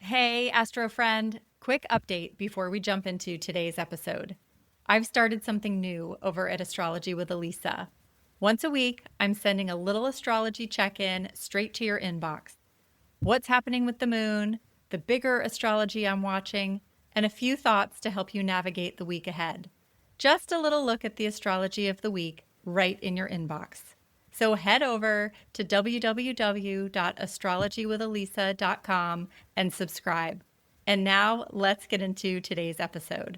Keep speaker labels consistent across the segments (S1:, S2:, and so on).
S1: Hey, Astro friend. Quick update before we jump into today's episode. I've started something new over at Astrology with Elisa. Once a week, I'm sending a little astrology check in straight to your inbox. What's happening with the moon, the bigger astrology I'm watching, and a few thoughts to help you navigate the week ahead. Just a little look at the astrology of the week right in your inbox. So head over to www.astrologywithelisa.com and subscribe. And now let's get into today's episode.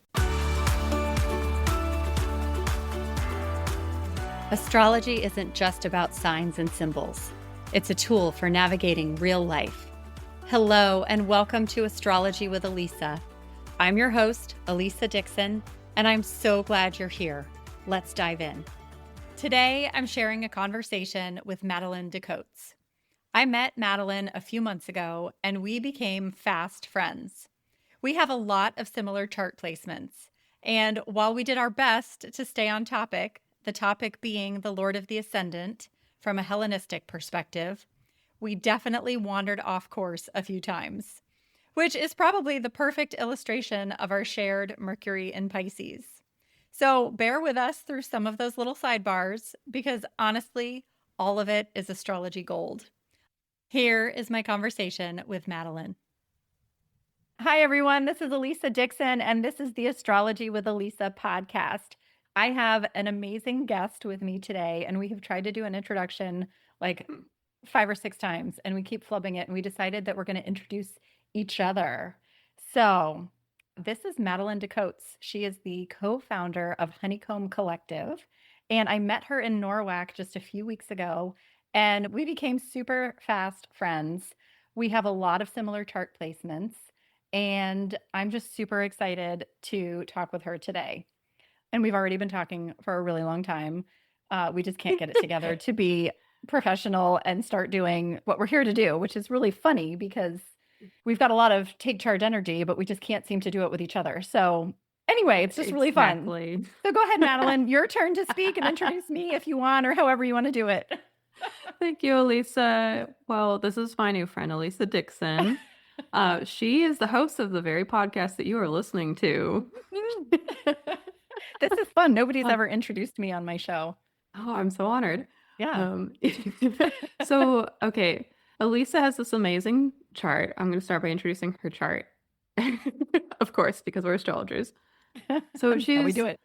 S1: Astrology isn't just about signs and symbols. It's a tool for navigating real life. Hello, and welcome to Astrology with Elisa. I'm your host, Elisa Dixon, and I'm so glad you're here. Let's dive in. Today, I'm sharing a conversation with Madeline DeCotes. I met Madeline a few months ago, and we became fast friends. We have a lot of similar chart placements, and while we did our best to stay on topic, the topic being the Lord of the Ascendant from a Hellenistic perspective, we definitely wandered off course a few times, which is probably the perfect illustration of our shared Mercury in Pisces. So bear with us through some of those little sidebars because honestly, all of it is astrology gold. Here is my conversation with Madeline. Hi, everyone. This is Elisa Dixon, and this is the Astrology with Elisa podcast. I have an amazing guest with me today, and we have tried to do an introduction like 5 or 6 times, and we keep flubbing it, and we decided that we're going to introduce each other. So this is Madeline DeCotes. She is the co-founder of Honeycomb Collective, and I met her in Norwalk just a few weeks ago, and we became super fast friends. We have a lot of similar chart placements, and I'm just super excited to talk with her today. And we've already been talking for a really long time. We just can't get it together to be professional and start doing what we're here to do, which is really funny because we've got a lot of take charge energy, but we just can't seem to do it with each other. So anyway, it's just really fun. So go ahead, Madeline, your turn to speak and introduce me if you want, or however you want to do it.
S2: Thank you, Elisa. Well, this is my new friend, Elisa Dixon. She is the host of the very podcast that you are listening to.
S1: This is fun. Nobody's ever introduced me on my show.
S2: Oh, I'm so honored.
S1: Yeah.
S2: Okay. Elisa has this amazing chart. I'm going to start by introducing her chart. Of course, because we're astrologers. So
S1: we do it.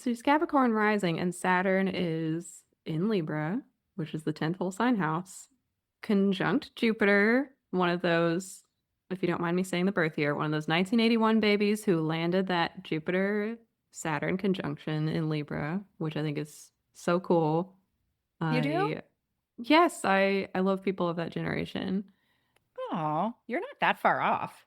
S2: She's Capricorn rising, and Saturn is in Libra, which is the 10th whole sign house, conjunct Jupiter, one of those, if you don't mind me saying the birth year, one of those 1981 babies who landed that Jupiter-Saturn conjunction in Libra, which I think is so cool.
S1: You do?
S2: Yes, I love people of that generation.
S1: Oh, you're not that far off.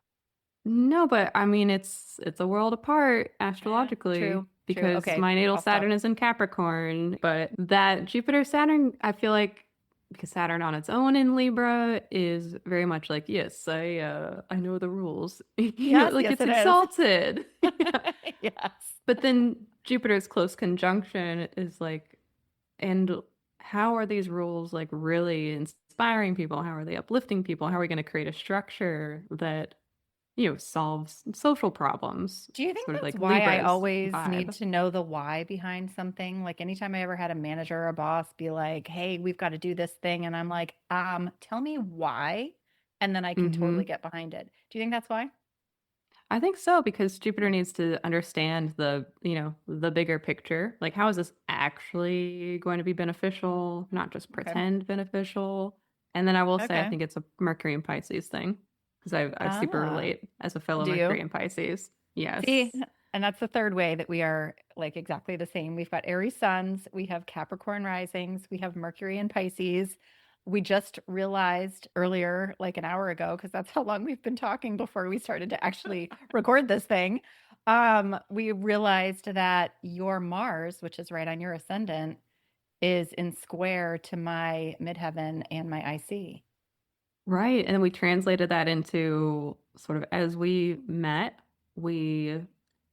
S2: No, but I mean, it's a world apart astrologically.
S1: True.
S2: Because
S1: Okay,
S2: my natal Saturn is in Capricorn, but that Jupiter-Saturn, I feel like, because Saturn on its own in Libra is very much like, yes, I know the rules.
S1: Yes,
S2: like
S1: yes,
S2: it's
S1: it
S2: exalted.
S1: Yes.
S2: But then Jupiter's close conjunction is like, and how are these rules like really inspiring people? How are they uplifting people? How are we going to create a structure that solves social problems?
S1: Do you think
S2: sort
S1: that's
S2: of like
S1: why I
S2: Libra's
S1: always
S2: vibe.
S1: need to know the why behind something? Like anytime I ever had a manager or a boss be like, hey, we've got to do this thing. And I'm like, tell me why. And then I can totally get behind it. Do you think that's why?
S2: I think so, because Jupiter needs to understand the bigger picture. Like, how is this actually going to be beneficial, not just pretend beneficial? And then I will say, I think it's a Mercury and Pisces thing, because I super relate as a fellow Mercury and Pisces. Yes.
S1: See, and that's the third way that we are like exactly the same. We've got Aries suns, we have Capricorn risings, we have Mercury and Pisces. We just realized earlier, like an hour ago, because that's how long we've been talking before we started to actually record this thing. We realized that your Mars, which is right on your ascendant, is in square to my midheaven and my IC.
S2: Right. And then we translated that into sort of, as we met, we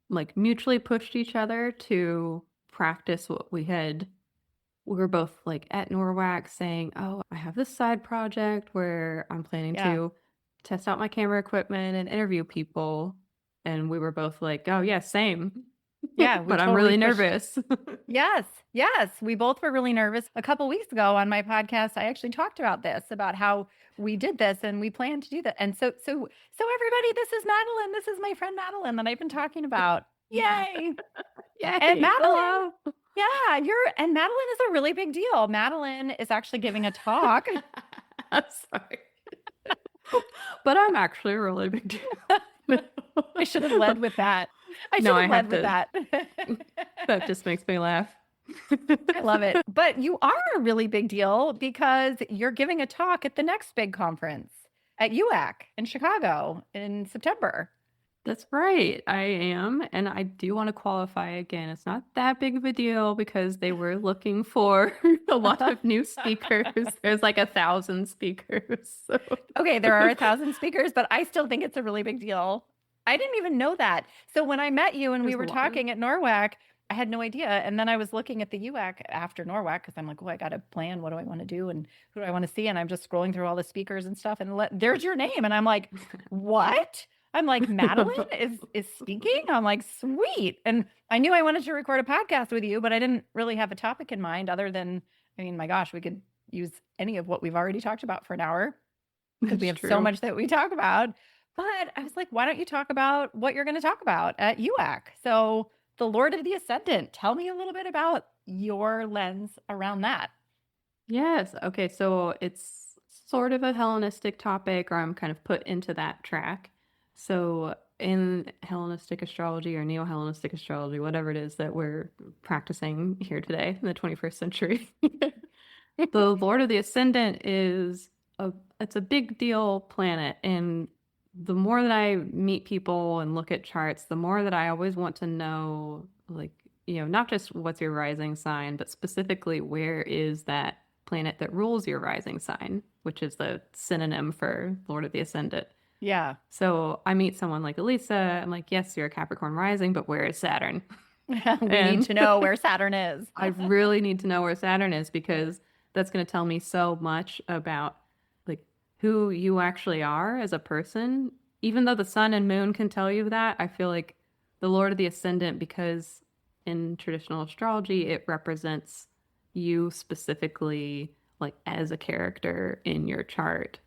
S2: like mutually pushed each other to practice what we were both like at Norwalk saying, oh, I have this side project where I'm planning to test out my camera equipment and interview people. And we were both like, oh, yeah, same.
S1: Yeah, we
S2: But I'm
S1: totally
S2: really
S1: pushed.
S2: nervous.
S1: Yes, yes. We both were really nervous. A couple weeks ago on my podcast, I actually talked about this, about how we did this and we planned to do that. And so everybody, this is Madeline. This is my friend Madeline that I've been talking about. Yay.
S2: Yay.
S1: And Madeline,
S2: Hello.
S1: yeah, and Madeline is a really big deal. Madeline is actually giving a talk.
S2: I'm sorry. But I'm actually a really big deal.
S1: I should have led with that. I should have led with that.
S2: That just makes me laugh.
S1: I love it. But you are a really big deal because you're giving a talk at the next big conference at UAC in Chicago in September.
S2: That's right. I am. And I do want to qualify again. It's not that big of a deal because they were looking for a lot of new speakers. There's like 1,000 speakers. So.
S1: Okay, there are 1,000 speakers, but I still think it's a really big deal. I didn't even know that. So when I met you and we were talking at NORWAC, I had no idea. And then I was looking at the UAC after NORWAC because I'm like, oh, I got to plan. What do I want to do? And who do I want to see? And I'm just scrolling through all the speakers and stuff. And there's your name. And I'm like, what? I'm like, Madeline is speaking? I'm like, sweet. And I knew I wanted to record a podcast with you, but I didn't really have a topic in mind other than, I mean, my gosh, we could use any of what we've already talked about for an hour because we have so much that we talk about. But I was like, why don't you talk about what you're going to talk about at UAC? So the Lord of the Ascendant, tell me a little bit about your lens around that.
S2: Yes. Okay. So it's sort of a Hellenistic topic, or I'm kind of put into that track. So in Hellenistic astrology or neo-Hellenistic astrology, whatever it is that we're practicing here today in the 21st century, the Lord of the Ascendant it's a big deal planet. And the more that I meet people and look at charts, the more that I always want to know, like, not just what's your rising sign, but specifically where is that planet that rules your rising sign, which is the synonym for Lord of the Ascendant.
S1: Yeah.
S2: So I meet someone like Elisa. I'm like, yes, you're a Capricorn rising, but where is Saturn?
S1: We need to know where Saturn is.
S2: I really need to know where Saturn is because that's going to tell me so much about like who you actually are as a person. Even though the sun and moon can tell you that, I feel like the Lord of the Ascendant, because in traditional astrology, it represents you specifically, like as a character in your chart.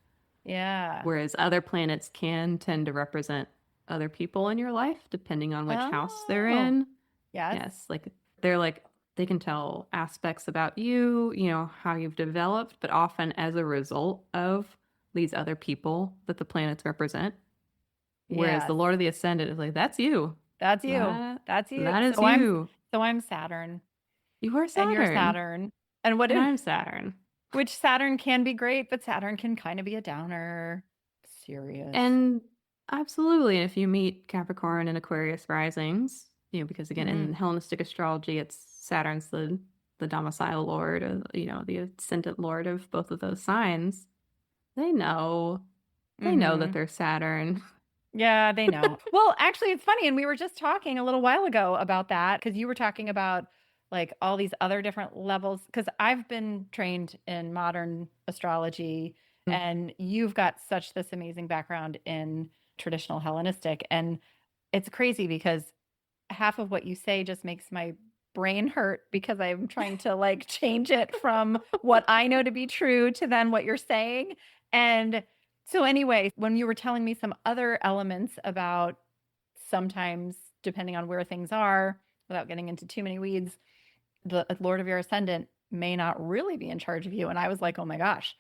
S1: Yeah.
S2: Whereas other planets can tend to represent other people in your life, depending on which house they're in.
S1: Yes.
S2: Yes. Like they can tell aspects about you, how you've developed, but often as a result of these other people that the planets represent. Whereas the Lord of the Ascendant is like, that's you.
S1: That's you. That's you.
S2: That is you.
S1: I'm Saturn.
S2: You are Saturn.
S1: And you're Saturn. And
S2: I'm Saturn.
S1: Which Saturn can be great, but Saturn can kind of be a downer. Serious.
S2: And absolutely. If you meet Capricorn and Aquarius risings, because again, in Hellenistic astrology, it's Saturn's the domicile lord, the ascendant lord of both of those signs. They know that they're Saturn.
S1: Yeah, they know. Well, actually, it's funny. And we were just talking a little while ago about that because you were talking about like all these other different levels. Because I've been trained in modern astrology and you've got this amazing background in traditional Hellenistic. And it's crazy because half of what you say just makes my brain hurt because I'm trying to like change it from what I know to be true to then what you're saying. And so anyway, when you were telling me some other elements about sometimes, depending on where things are, without getting into too many weeds, the Lord of your Ascendant may not really be in charge of you. And I was like, oh my gosh,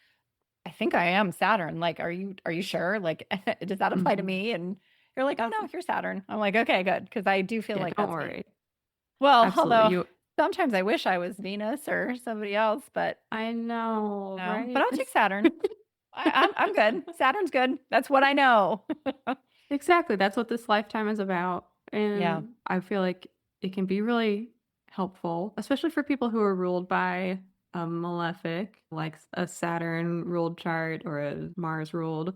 S1: I think I am Saturn. Like, are you sure? Like, does that apply to me? And you're like, oh no, you're Saturn. I'm like, okay, good. Because I do feel like
S2: don't worry.
S1: Me. Well,
S2: absolutely.
S1: Although sometimes I wish I was Venus or somebody else, but
S2: I know, right?
S1: But I'll take Saturn. I'm good. Saturn's good. That's what I know.
S2: Exactly. That's what this lifetime is about. And I feel like it can be really helpful, especially for people who are ruled by a malefic, like a Saturn ruled chart or a Mars ruled.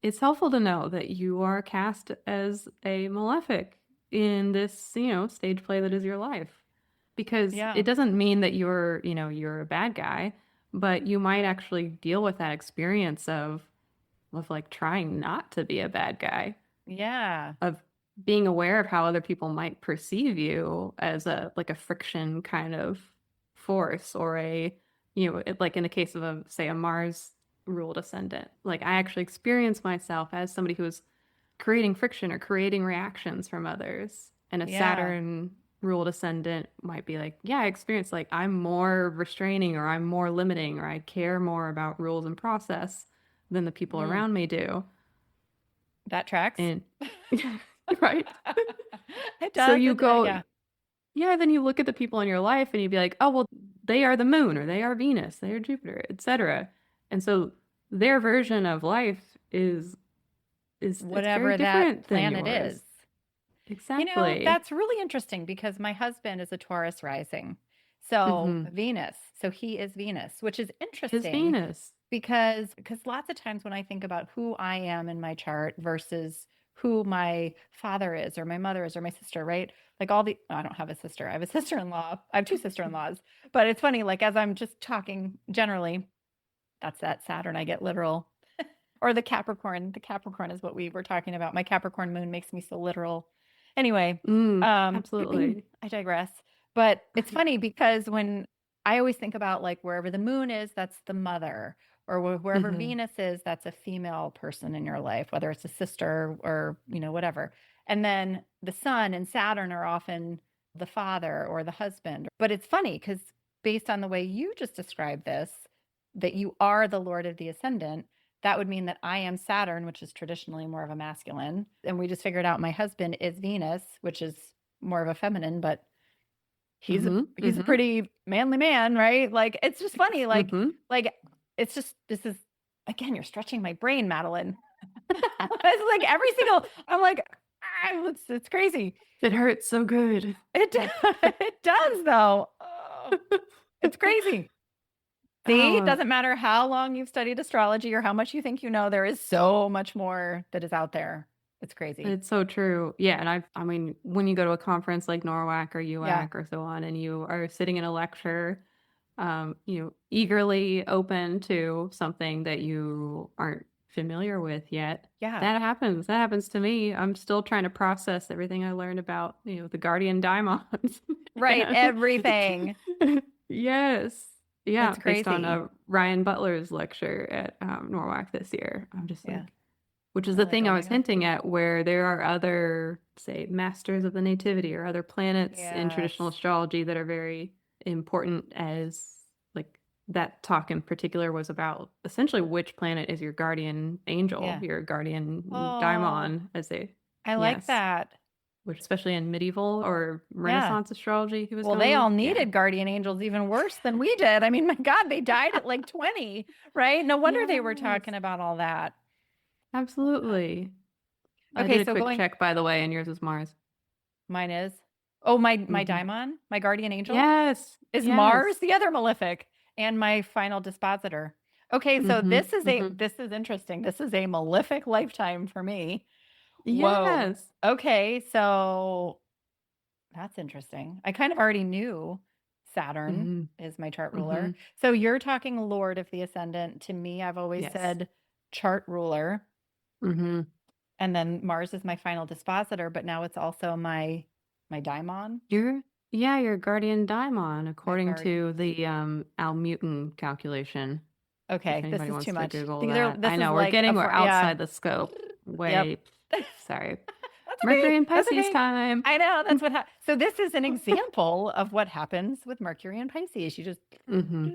S2: It's helpful to know that you are cast as a malefic in this, stage play that is your life. Because it doesn't mean that you're a bad guy, but you might actually deal with that experience of of like trying not to be a bad guy,
S1: Yeah.
S2: of being aware of how other people might perceive you as a like a friction kind of force, or a, like in the case of a, say, a Mars ruled ascendant. Like I actually experience myself as somebody who is creating friction or creating reactions from others. And a
S1: Yeah.
S2: Saturn ruled ascendant might be like, yeah, I experience like I'm more restraining, or I'm more limiting, or I care more about rules and process than the people
S1: Mm,
S2: around me do.
S1: that tracks.
S2: And right.
S1: It
S2: So
S1: does.
S2: you go,
S1: Yeah.
S2: yeah, then you look at the people in your life and you'd be like, oh, well, they are the moon, or they are Venus, they are Jupiter, etc. And so their version of life is it's very
S1: Whatever that
S2: different than
S1: planet
S2: yours.
S1: is.
S2: Exactly.
S1: That's really interesting because my husband is a Taurus rising. So
S2: Mm-hmm.
S1: Venus. So he is Venus, which is
S2: His
S1: interesting
S2: Venus.
S1: because lots of times when I think about who I am in my chart versus who my father is or my mother is or my sister, right? Like I don't have a sister. I have a sister-in-law. I have two sister-in-laws. But it's funny, like as I'm just talking generally, that's that Saturn. I get literal. Or the Capricorn. The Capricorn is what we were talking about. My Capricorn moon makes me so literal. Anyway,
S2: Absolutely.
S1: I digress. But it's funny because when I always think about like wherever the moon is, that's the mother, or wherever
S2: Mm-hmm.
S1: Venus is, that's a female person in your life, whether it's a sister or, whatever. And then the sun and Saturn are often the father or the husband. But it's funny because based on the way you just described this, that you are the Lord of the Ascendant, that would mean that I am Saturn, which is traditionally more of a masculine. And we just figured out my husband is Venus, which is more of a feminine, but
S2: Mm-hmm.
S1: he's a
S2: Mm-hmm.
S1: pretty manly man, right? Like it's just funny.
S2: Mm-hmm.
S1: Like it's just this is again, you're stretching my brain, Madeline. It's like every single I'm like, it's crazy.
S2: It hurts so good.
S1: It does though. Oh, it's crazy. See, it
S2: Oh,
S1: doesn't matter how long you've studied astrology or how much you think you know, there is so much more that is out there. It's crazy.
S2: it's so true. Yeah, and I mean, when you go to a conference like NORWAC or
S1: Yeah.
S2: UAC or so on, and you are sitting in a lecture, eagerly open to something that you aren't familiar with yet.
S1: Yeah.
S2: That happens. That happens to me. I'm still trying to process everything I learned about, the guardian daimons.
S1: Right.
S2: And
S1: Everything.
S2: yes. Yeah,
S1: It's
S2: based on
S1: crazy.
S2: Ryan Butler's lecture at NORWAC this year. I'm just
S1: Yeah.
S2: like, which is
S1: You're
S2: the
S1: like,
S2: thing
S1: oh
S2: I
S1: my
S2: was
S1: God.
S2: hinting at, where there are other, say, masters of the nativity or other planets in
S1: Yes.
S2: traditional astrology that are very important, as like that talk in particular was about essentially which planet is your guardian angel,
S1: Yeah.
S2: your guardian
S1: Oh,
S2: daimon, as they,
S1: I like
S2: yes,
S1: that.
S2: which especially in medieval or
S1: Yeah.
S2: Renaissance astrology he was
S1: Well, they
S2: going with.
S1: all
S2: Yeah.
S1: needed guardian angels even worse than we did. I mean, my God, they died at like 20, right? No wonder they were
S2: Yes,
S1: talking about all that.
S2: absolutely. I
S1: Okay,
S2: did a
S1: so
S2: quick
S1: going,
S2: check, by the way, and yours was Mars.
S1: mine is. Oh, my
S2: Hmm.
S1: daimon, my guardian angel
S2: Yes,
S1: is Mars,
S2: yes.
S1: the other malefic, and my final dispositor. Okay, so
S2: Hmm. Hmm.
S1: this is interesting. This is a malefic lifetime for me. Whoa.
S2: Yes.
S1: Okay, so that's interesting. I kind of already knew Saturn
S2: Hmm.
S1: is my chart
S2: Hmm.
S1: ruler. So you're talking Lord of the Ascendant. To me, I've always
S2: Yes.
S1: said chart ruler,
S2: Hmm.
S1: and then Mars is my final dispositor, but now it's also my daimon,
S2: You're yeah, you're guardian daimon
S1: my
S2: according
S1: guard.
S2: to the Almutin calculation. If
S1: Okay, this
S2: anybody
S1: is too
S2: wants to
S1: much.
S2: Google
S1: These are
S2: that. I
S1: this is
S2: know
S1: like a
S2: we're
S1: yeah.
S2: outside the scope.
S1: Yep.
S2: Way sorry.
S1: That's okay.
S2: Mercury and
S1: That's
S2: Pisces
S1: okay.
S2: time.
S1: I know that's what so this is an example of what happens with Mercury and Pisces. You just
S2: Hmm.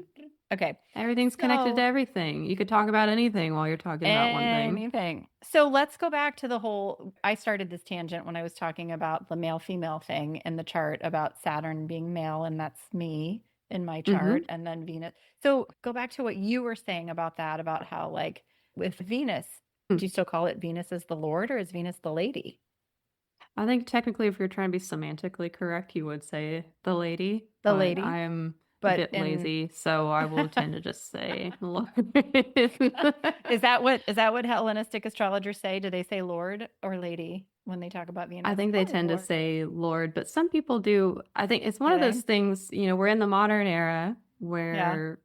S1: okay.
S2: Everything's connected to
S1: So
S2: everything. You could talk about anything while you're talking about one thing.
S1: anything. So let's go back to the whole. I started this tangent when I was talking about the male female thing in the chart about Saturn being male, and that's me in my chart,
S2: Hmm.
S1: and then Venus. So go back to what you were saying about that, about how, like, with Venus, do you still call it Venus as the Lord or is Venus the lady?
S2: I think technically, if you're trying to be semantically correct, you would say the lady,
S1: The
S2: but
S1: lady,
S2: I'm a
S1: but
S2: bit
S1: in
S2: lazy, so I will tend to just say Lord.
S1: is that what Hellenistic astrologers say? Do they say Lord or lady when they talk about
S2: I
S1: Venus?
S2: think they
S1: Oh,
S2: tend to
S1: Lord.
S2: say Lord, but some people do. I think it's one
S1: Do
S2: of
S1: they?
S2: those things, we're in the modern era
S1: Yeah.
S2: where,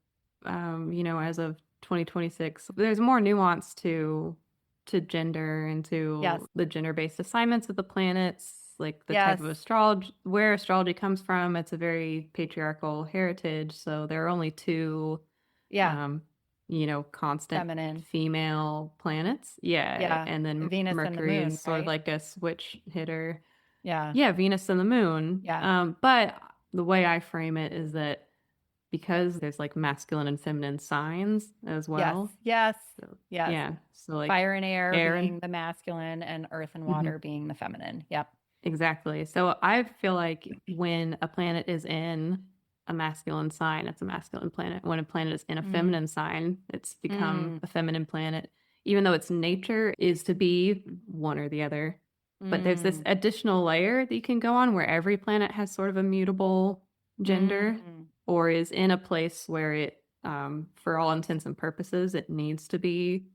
S2: as of 2026. There's more nuance to gender and
S1: Yes.
S2: to the gender-based assignments of the planets, like the type
S1: Yes.
S2: of astrology, where astrology comes from. It's a very patriarchal heritage, so there are only two,
S1: Yeah.
S2: constant
S1: Feminine.
S2: female planets. Yeah,
S1: Yeah.
S2: and then
S1: Venus and the
S2: Mercury
S1: moon,
S2: is sort of
S1: right?
S2: like a switch hitter.
S1: Yeah.
S2: Yeah, Venus and the moon.
S1: Yeah.
S2: But the way I frame it is that because there's like masculine and feminine signs as
S1: Yes.
S2: well.
S1: Yes.
S2: So,
S1: Yes.
S2: yeah. So like
S1: Fire and air
S2: air and
S1: being the masculine and earth and
S2: Mhm,
S1: water being the feminine. Yep.
S2: exactly. So I feel like when a planet is in a masculine sign, it's a masculine planet. When a planet is in a
S1: Mm.
S2: feminine sign, it's become
S1: Mm.
S2: a feminine planet, even though its nature is to be one or the other. But there's this
S1: Mm.
S2: additional layer that you can go on where every planet has sort of a mutable gender
S1: Mm.
S2: or is in a place where it, for all intents and purposes, it needs to be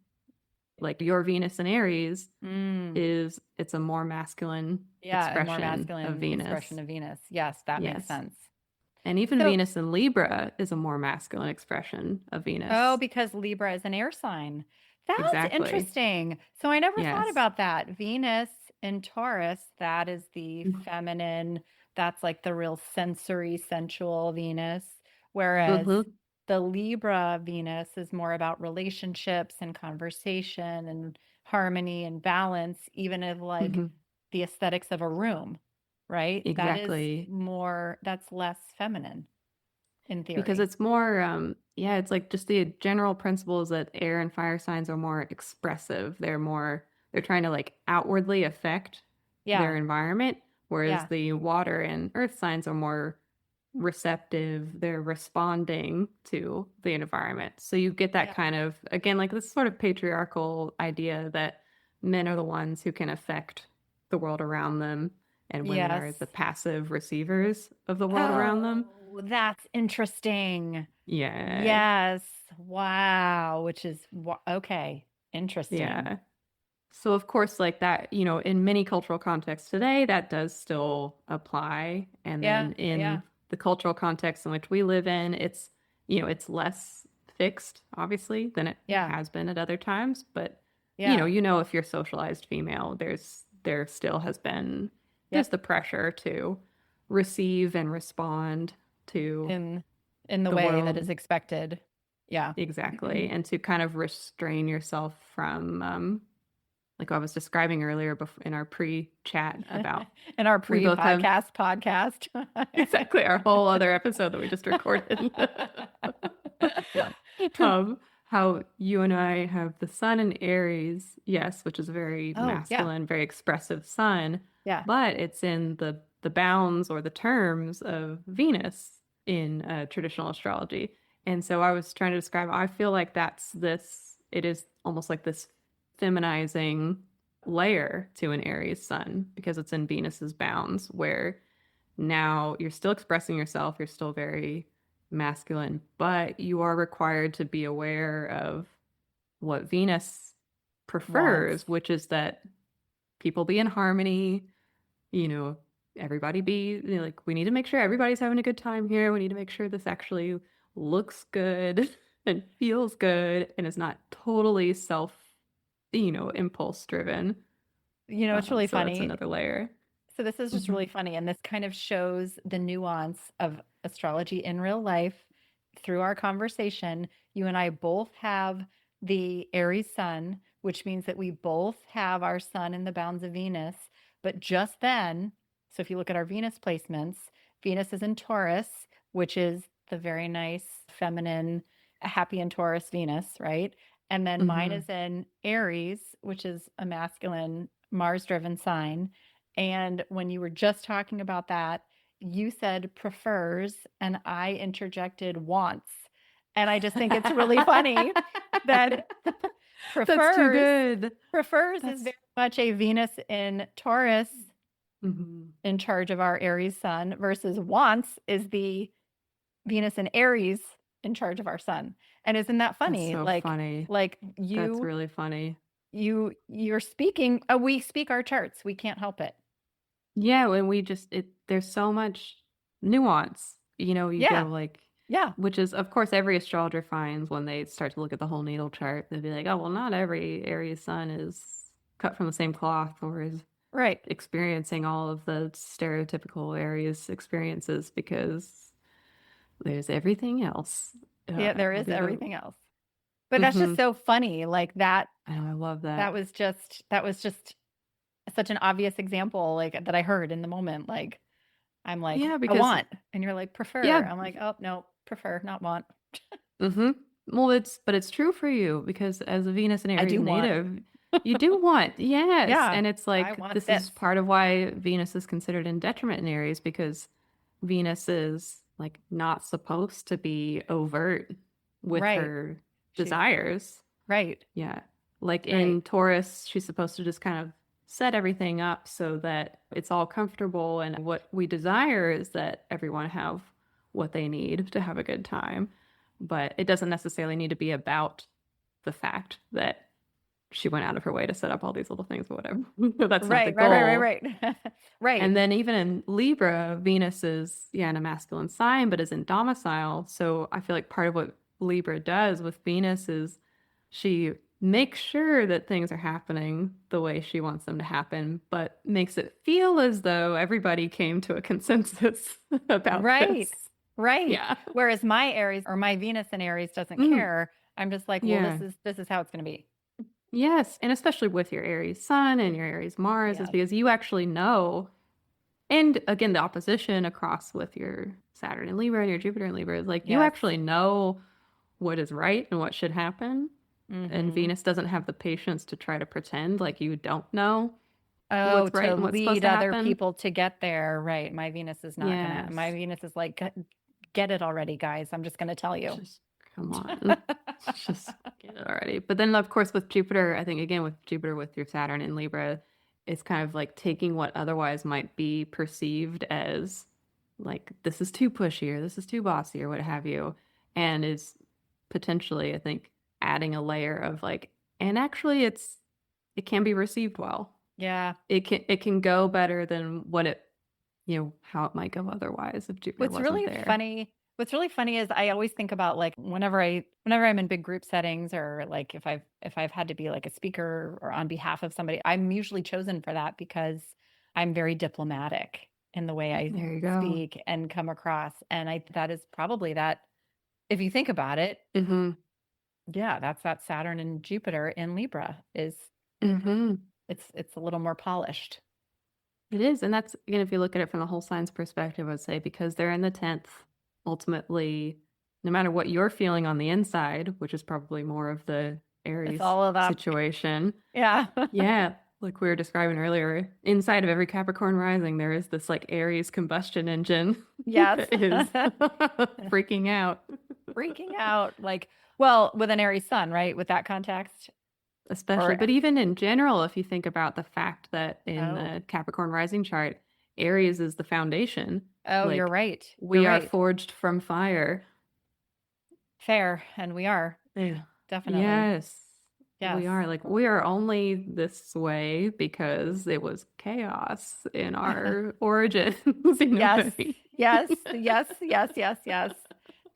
S2: like your Venus and Aries
S1: Mm.
S2: it's a more masculine
S1: Yeah, a more
S2: expression of
S1: masculine
S2: Venus.
S1: expression of Venus. Yes, that makes
S2: Yes.
S1: sense.
S2: And even
S1: So,
S2: Venus in Libra is a more masculine expression of
S1: oh,
S2: Venus.
S1: because Libra is an air sign. That's
S2: Exactly.
S1: interesting. So I never thought
S2: Yes.
S1: about that. Venus in Taurus, that is the feminine, that's like the real sensory, sensual Venus. Whereas
S2: Mm-hmm.
S1: the Libra Venus is more about relationships and conversation and harmony and balance, even of like
S2: Mm-hmm.
S1: the aesthetics of a room, right? That is
S2: Exactly.
S1: more, that's less feminine in
S2: Because
S1: theory.
S2: it's more, it's like just the general principles that air and fire signs are more expressive. They're trying to like outwardly affect
S1: Yeah.
S2: their environment, whereas
S1: Yeah.
S2: the water and earth signs are more receptive. They're responding to the environment. So you get that
S1: Yeah.
S2: kind of, again, like this sort of patriarchal idea that men are the ones who can affect the world around them, and women
S1: Yes.
S2: are the passive receivers of the world around them.
S1: Oh, that's interesting.
S2: Yeah.
S1: Yes. Wow. Which is okay. Interesting.
S2: Yeah. So of course, like that, in many cultural contexts today, that does still apply. And
S1: Yeah.
S2: then in
S1: Yeah.
S2: the cultural context in which we live in, it's less fixed, obviously, than it
S1: Yeah.
S2: has been at other times. But
S1: Yeah.
S2: if you're socialized female, there still has been there's
S1: Yep.
S2: the pressure to receive and respond to
S1: In the
S2: the
S1: way that
S2: world.
S1: is expected. Yeah.
S2: Exactly. And to kind of restrain yourself from, like I was describing earlier in our pre-chat about,
S1: In our
S2: we both have
S1: podcast.
S2: exactly our whole other episode that we just recorded.
S1: Yeah.
S2: How you and I have the sun in Aries, yes, which is a very
S1: Oh, yeah.
S2: masculine, very expressive sun,
S1: Yeah.
S2: but it's in the bounds or the terms of Venus in traditional astrology. And so I was trying to describe, I feel like it is almost like this feminizing layer to an Aries sun because it's in Venus's bounds, where now you're still expressing yourself, you're still very masculine, but you are required to be aware of what Venus
S1: Wants.
S2: prefers, which is that people be in harmony, you know, everybody be like, we need to make sure everybody's having a good time here. We need to make sure this actually looks good and feels good and is not totally impulse driven.
S1: It's really
S2: So that's
S1: funny.
S2: another layer.
S1: So this is just
S2: Mhm.
S1: really funny, and this kind of shows the nuance of astrology in real life through our conversation. You and I both have the Aries sun, which means that we both have our sun in the bounds of Venus. But just then, so if you look at our Venus placements, Venus is in Taurus, which is the very nice, feminine, happy in Taurus Venus, right? And then mine
S2: Mhm.
S1: is in Aries, which is a masculine, Mars driven sign. And when you were just talking about that, you said prefers, and I interjected wants. And I just think it's really funny that
S2: That's too
S1: prefers
S2: good.
S1: prefers is
S2: That's
S1: very much a Venus in Taurus
S2: Mhm.
S1: in charge of our Aries sun versus wants is the Venus in Aries in charge of our sun. And isn't that
S2: That's
S1: funny?
S2: so funny.
S1: Like
S2: That's really funny.
S1: you're speaking, we speak our charts. We can't help it.
S2: Yeah, when there's so much nuance. You
S1: Yeah.
S2: go like
S1: Yeah.
S2: Which is, of course, every astrologer finds when they start to look at the whole natal chart. They'll be like, oh, well, not every Aries sun is cut from the same cloth or is
S1: Right.
S2: experiencing all of the stereotypical Aries experiences because there's everything else.
S1: Yeah, there
S2: I'll
S1: is
S2: be the.
S1: everything else. But that's just
S2: Mm-hmm.
S1: so funny. Like that
S2: I know, I love
S1: that
S2: that.
S1: was just such an obvious example like that I heard in the moment. Like I'm like,
S2: Yeah,
S1: I
S2: because
S1: want. And you're like, prefer.
S2: yeah.
S1: I'm like, oh no, prefer, not want.
S2: Mm-hmm. Well, it's true for you because as a Venus and
S1: I
S2: Aries
S1: do want.
S2: native, you do want, yes.
S1: Yeah.
S2: And it's
S1: I
S2: like
S1: want
S2: this
S1: this.
S2: is part of why Venus is considered in detriment in Aries because Venus is like not supposed to be overt with
S1: Right.
S2: her
S1: She's
S2: desires.
S1: right.
S2: Yeah. Like
S1: Right.
S2: in Taurus, she's supposed to just kind of set everything up so that it's all comfortable. And what we desire is that everyone have what they need to have a good time. But it doesn't necessarily need to be about the fact that she went out of her way to set up all these little things or whatever. That's not the goal.
S1: Right. Right.
S2: And then even in Libra, Venus is, yeah, in a masculine sign, but is in domicile. So I feel like part of what Libra does with Venus is she makes sure that things are happening the way she wants them to happen, but makes it feel as though everybody came to a consensus about
S1: Right.
S2: this.
S1: Right.
S2: Yeah.
S1: Whereas my Aries or my Venus in Aries doesn't
S2: Mm,
S1: care. I'm just like, well,
S2: yeah.
S1: this is how it's going to be.
S2: Yes. And especially with your Aries Sun and your Aries Mars, is
S1: Yeah.
S2: because you actually know. And again, the opposition across with your Saturn and Libra and your Jupiter and Libra is like you
S1: Yes.
S2: actually know what is right and what should happen. And
S1: Mm-hmm.
S2: Venus doesn't have the patience to try to pretend like you don't know
S1: Oh,
S2: what's right
S1: to
S2: and what's supposed
S1: lead
S2: to
S1: other
S2: happen.
S1: people to get there. Right. My Venus is not gonna. My
S2: Yes.
S1: Venus is like, get it already, guys. I'm just gonna tell you.
S2: Just come on. Just get it already. But then, of course, with Jupiter, I think, again, with Jupiter, with your Saturn in Libra, it's kind of like taking what otherwise might be perceived as like, this is too pushy or this is too bossy or what have you, and is potentially, I think, adding a layer of like, and actually, it can be received well.
S1: Yeah.
S2: It can go better than what it, how it might go otherwise if Jupiter wasn't there.
S1: What's really funny is I always think about like whenever I'm in big group settings or like if I've had to be like a speaker or on behalf of somebody, I'm usually chosen for that because I'm very diplomatic in the way I
S2: There you go.
S1: speak and come across. And that is probably that if you think about it,
S2: Mm-hmm.
S1: yeah, that's that Saturn and Jupiter in Libra is
S2: Mm-hmm.
S1: it's a little more polished.
S2: It is. And that's, again, if you look at it from the whole signs perspective, I'd say because they're in the 10th, ultimately, no matter what you're feeling on the inside, which is probably more of the Aries
S1: It's all of that.
S2: situation.
S1: Yeah.
S2: Yeah. Like we were describing earlier, inside of every Capricorn rising, there is this like Aries combustion engine.
S1: Yes.
S2: that is freaking out.
S1: Freaking out. Like, well, with an Aries sun, right? With that context.
S2: Especially, but even in general, if you think about the fact that in the Capricorn rising chart, Aries is the foundation.
S1: Oh,
S2: like,
S1: you're right.
S2: We are forged from fire.
S1: Fair. And we are.
S2: Yeah.
S1: Definitely.
S2: Yes.
S1: Yes.
S2: We are. Like, we are only this way because it was chaos in our origins.
S1: Yes. Yes.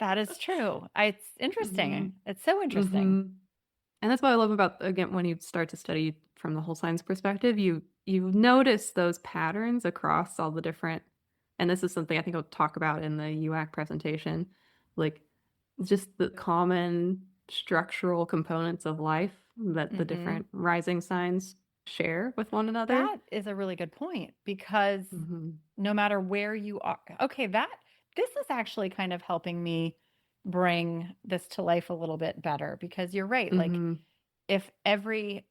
S1: That is true. It's interesting.
S2: Mm-hmm.
S1: It's so interesting.
S2: Mm-hmm. And that's what I love about, again, when you start to study from the whole signs perspective, you notice those patterns across all the different, and this is something I think I'll talk about in the UAC presentation, like just the common structural components of life that the different rising signs share with one another.
S1: That is a really good point because no matter where you are, okay, this is actually kind of helping me bring this to life a little bit better because you're right. Like if every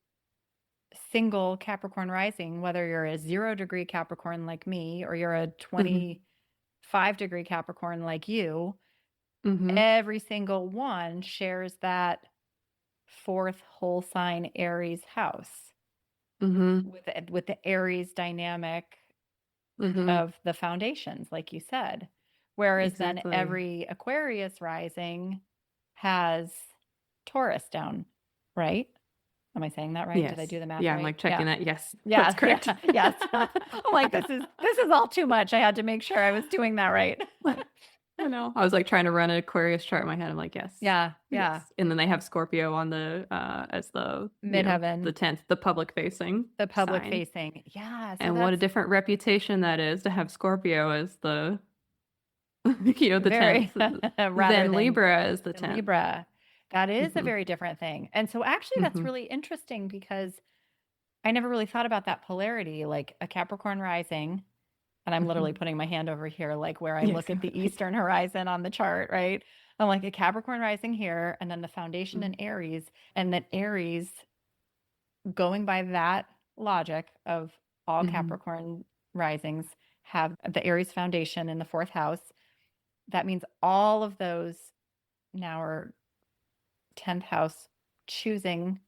S1: single Capricorn rising, whether you're a 0-degree Capricorn like me, or you're a 25-degree Capricorn like you, every single one shares that fourth whole sign Aries house with the Aries dynamic of the foundations, like you said. Whereas then every Aquarius rising has Taurus down, right? Am I saying that right?
S2: Yes.
S1: Did I do the math
S2: right?
S1: I'm
S2: like checking that. Yes.
S1: Yeah.
S2: That's correct.
S1: Yes. I'm like, this is all too much. I had to make sure I was doing that right.
S2: I know. I was like trying to run an Aquarius chart in my head. I'm like, yes,
S1: Yeah, yeah.
S2: yes. And then they have Scorpio on the as the
S1: Midheaven,
S2: 10th, the public facing
S1: the public
S2: sign.
S1: facing. Yeah, so
S2: And what a
S1: that's
S2: different reputation that is to have Scorpio as the the
S1: very
S2: 10th
S1: rather
S2: than Libra as the
S1: than
S2: 10th.
S1: Libra. That is a
S2: Hmm.
S1: very different thing. And so actually that's
S2: Hmm.
S1: really interesting because I never really thought about that polarity, like a Capricorn rising, and I'm literally
S2: Hmm.
S1: putting my hand over here, like where I
S2: Yes.
S1: look at the eastern horizon on the chart, right? I'm like a Capricorn rising here, and then the foundation in Aries, and that Aries, going by that logic of all
S2: Hmm.
S1: Capricorn risings, have the Aries foundation in the fourth house. That means all of those now are 10th house choosing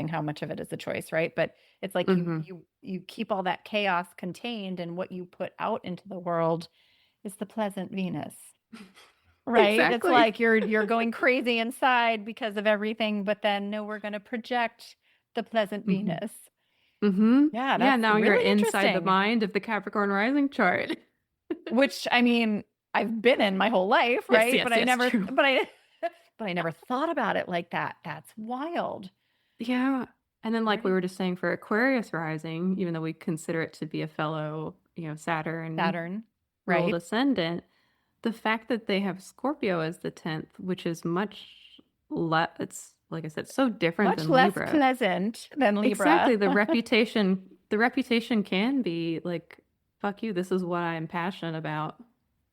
S1: how much of it is a choice, right? But it's like you
S2: Hmm.
S1: you you keep all that chaos contained, and what you put out into the world is the pleasant Venus. Right? It's
S2: Exactly.
S1: like you're going crazy inside because of everything, but then no, we're going to project the pleasant
S2: Hmm.
S1: Venus.
S2: Hmm.
S1: Yeah,
S2: Yeah,
S1: that's
S2: now you're
S1: really
S2: inside the
S1: interesting.
S2: mind of the Capricorn rising chart.
S1: Which I mean, I've been in my whole life,
S2: Yes,
S1: right?
S2: yes,
S1: But I
S2: yes,
S1: never
S2: true.
S1: but I but I never thought about it like that. That's wild.
S2: Yeah. And then like we
S1: Very
S2: were just saying for Aquarius rising, even though we consider it to be a fellow, Saturn
S1: Saturn,
S2: ruled
S1: right?
S2: ascendant, the fact that they have Scorpio as the 10th, which is much less, it's like I said, so different
S1: Much
S2: than
S1: less
S2: Libra.
S1: pleasant than Libra.
S2: Exactly. The reputation can be like, fuck you, this is what I'm passionate about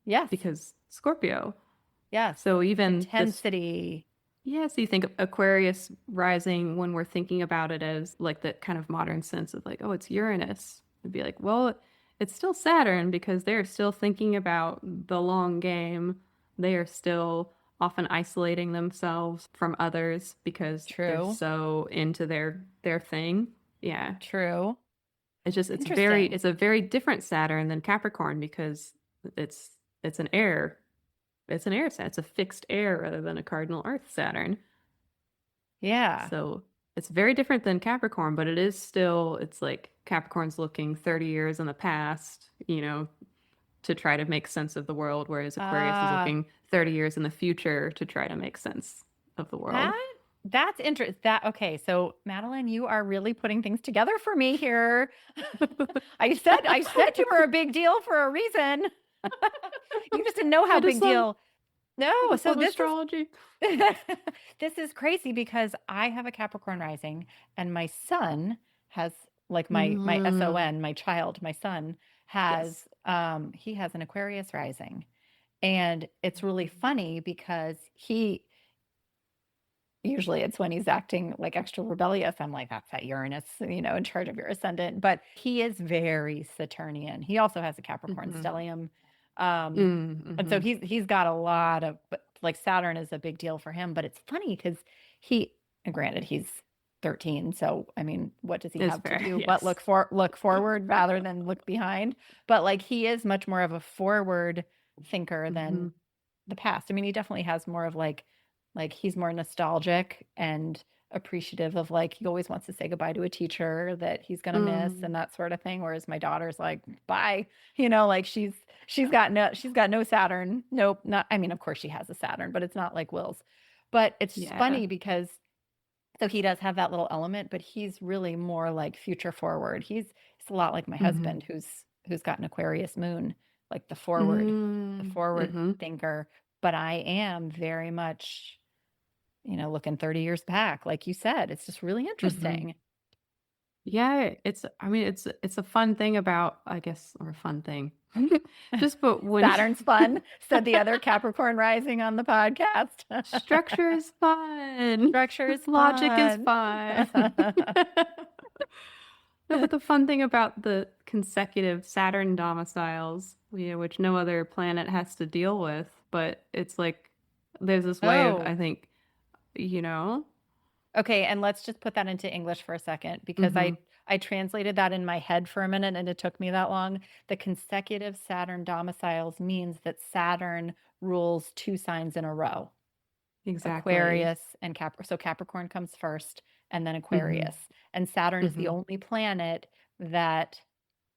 S1: Yes.
S2: because Scorpio.
S1: Yes.
S2: So even this,
S1: Intensity.
S2: yeah, so you think of Aquarius rising when we're thinking about it as like the kind of modern sense of like, oh, it's Uranus. It'd be like, well, it's still Saturn because they're still thinking about the long game. They are still often isolating themselves from others because they're
S1: True.
S2: so into their thing. Yeah.
S1: True.
S2: It's just
S1: Interesting.
S2: it's a very different Saturn than Capricorn because it's it's an air. It's an air sign. It's a fixed air rather than a cardinal Earth Saturn.
S1: Yeah.
S2: So it's very different than Capricorn, but it is still, it's like Capricorn's looking 30 years in the past, to try to make sense of the world, whereas Aquarius is
S1: Uh
S2: looking 30 years in the future to try to make sense of the world.
S1: that that's interesting. That okay. So Madeline, you are really putting things together for me here. I said you were a big deal for a reason. You just didn't know how big deal.
S2: I
S1: No,
S2: just
S1: so
S2: love
S1: this is
S2: astrology.
S1: this is crazy because I have a Capricorn rising, and my son has, like, my
S2: Mm,
S1: SON, my child, my son has
S2: yes.
S1: he has an Aquarius rising. And it's really funny because he usually it's when he's acting like extra rebellious. I'm like, that's that Uranus, in charge of your ascendant. But he is very Saturnian. He also has a Capricorn
S2: Hmm.
S1: stellium. Um, and so
S2: Mm-hmm.
S1: he's got a lot of, but like Saturn is a big deal for him. But it's funny because he, and granted, he's 13. So I mean, what does he
S2: It's
S1: have to
S2: fair.
S1: do but
S2: Yes.
S1: look forward rather than look behind? But like he is much more of a forward thinker
S2: Hmm.
S1: than the past. I mean, he definitely has more of like he's more nostalgic and appreciative of, like, he always wants to say goodbye to a teacher that he's going to miss
S2: Mm.
S1: and that sort of thing, whereas my daughter's like, bye, like she's got no Saturn. Nope, not, I mean, of course she has a Saturn, but it's not like Will's. But it's just
S2: Yeah.
S1: funny because so he does have that little element, but he's really more like future forward. He's a lot like my
S2: Hmm.
S1: husband who's got an Aquarius moon, like the
S2: Mm.
S1: forward
S2: Hmm.
S1: thinker. But I am very much, looking 30 years back. Like you said, it's just really
S2: Hmm.
S1: interesting.
S2: Yeah, I mean, it's a fun thing about, I guess, or a fun thing. Just but when
S1: Saturn's fun, said the other Capricorn rising on the podcast.
S2: structure is fun,
S1: Structure is
S2: logic is
S1: fun.
S2: fun. No, but the fun thing about the consecutive Saturn domiciles, which no other planet has to deal with, but it's like there's this way of, I
S1: Oh,
S2: think, you know,
S1: okay, and let's just put that into English for a second because
S2: hmm
S1: I translated that in my head for a minute and it took me that long. The consecutive Saturn domiciles means that Saturn rules two signs in a row.
S2: exactly.
S1: Aquarius and Cap. So Capricorn comes first and then
S2: Hmm.
S1: Aquarius. And Saturn is the
S2: Hmm.
S1: only planet that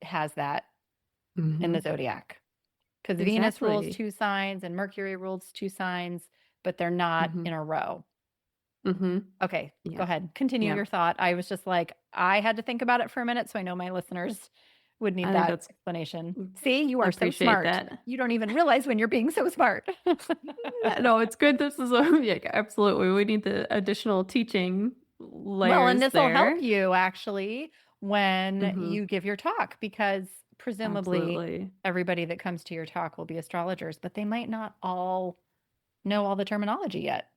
S1: has that in
S2: Hmm.
S1: the zodiac. because Venus rules
S2: Exactly.
S1: 2 signs and Mercury rules 2 signs, but they're not
S2: Mm-hmm.
S1: in a row.
S2: Mm-hmm.
S1: Okay, go
S2: Yeah.
S1: ahead. Continue
S2: Yeah.
S1: your thought. I was just like, I had to think about it for a minute, so I know my listeners would need
S2: I think
S1: that
S2: that's,
S1: explanation. See, you
S2: I
S1: are so
S2: appreciate
S1: smart.
S2: that.
S1: You don't even realize when you're being so smart.
S2: Yeah, no, it's good. This is yeah, absolutely. We need the additional teaching
S1: Well, and
S2: layers
S1: this will help
S2: there.
S1: you actually when
S2: Mm-hmm.
S1: you give your talk, because presumably
S2: Absolutely.
S1: everybody that comes to your talk will be astrologers, but they might not all know all the terminology yet.